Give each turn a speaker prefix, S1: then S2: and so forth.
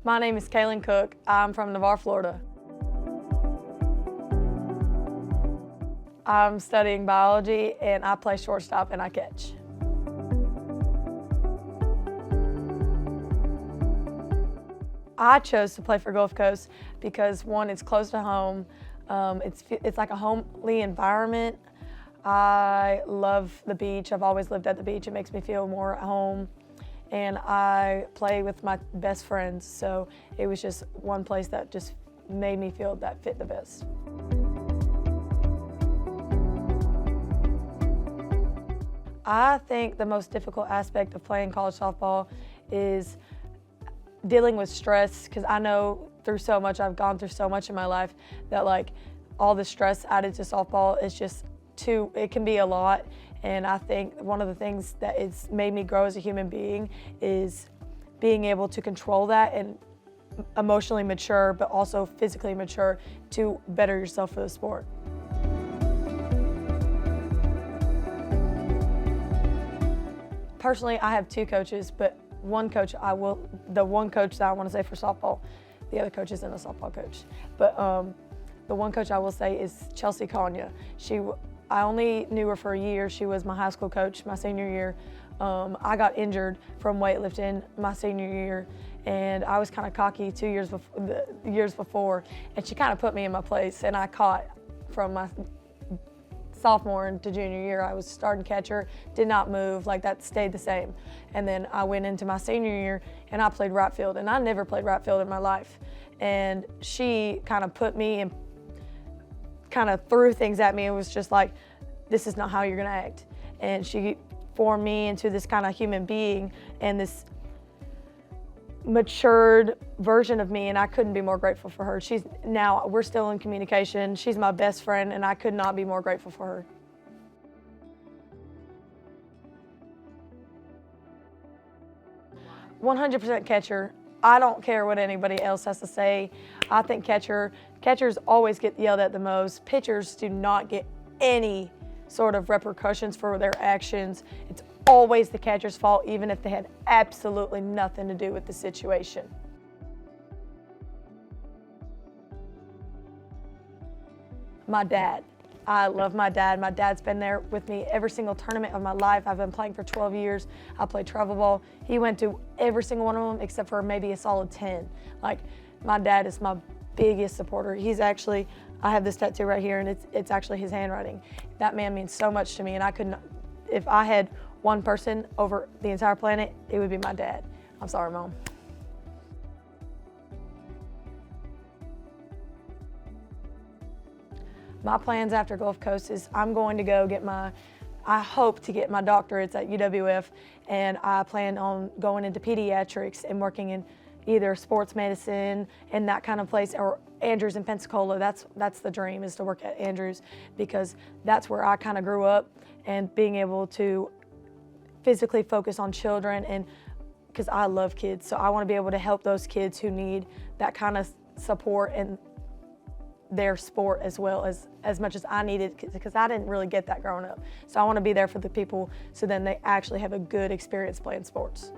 S1: My name is Cailyn Cooke. I'm from Navarre, Florida. I'm studying biology and I play shortstop and I catch. I chose to play for Gulf Coast because one, it's close to home. It's like a homely environment. I love the beach. I've always lived at the beach. It makes me feel more at home. And I play with my best friends, so it was just one place that just made me feel that fit the best. I think the most difficult aspect of playing college softball is dealing with stress, because I know I've gone through so much in my life that like all the stress added to softball is just it can be a lot. And I think one of the things that it's made me grow as a human being is being able to control that and emotionally mature, but also physically mature to better yourself for the sport. Personally, I have two coaches, but the one coach that I want to say for softball, the other coach isn't a softball coach, but the one coach I will say is Chelsea Konya. I only knew her for a year. She was my high school coach my senior year. I got injured from weightlifting my senior year, and I was kind of cocky 2 years before, and she kind of put me in my place, and I caught from my sophomore into junior year. I was starting catcher, did not move, like that stayed the same. And then I went into my senior year and I played right field, and I never played right field in my life. And she kind of put me and kind of threw things at me. It was just like, this is not how you're gonna act. And she formed me into this kind of human being and this matured version of me, and I couldn't be more grateful for her. We're still in communication. She's my best friend, and I could not be more grateful for her. "100% catcher. I don't care what anybody else has to say. I think catchers always get yelled at the most. Pitchers do not get any sort of repercussions for their actions. It's always the catcher's fault, even if they had absolutely nothing to do with the situation." My dad. I love my dad. My dad's been there with me every single tournament of my life. I've been playing for 12 years. I played travel ball. He went to every single one of them except for maybe a solid 10. Like, my dad is my biggest supporter. He's actually, I have this tattoo right here, and it's actually his handwriting. That man means so much to me, and I couldn't, if I had one person over the entire planet, it would be my dad. I'm sorry, Mom. My plans after Gulf Coast is I'm going to go I hope to get my doctorates at UWF, and I plan on going into pediatrics and working in either sports medicine and that kind of place, or Andrews in Pensacola. That's the dream, is to work at Andrews, because that's where I kind of grew up, and being able to physically focus on children, and because I love kids, so I want to be able to help those kids who need that kind of support in their sport as much as I needed, because I didn't really get that growing up. So I want to be there for the people, so then they actually have a good experience playing sports.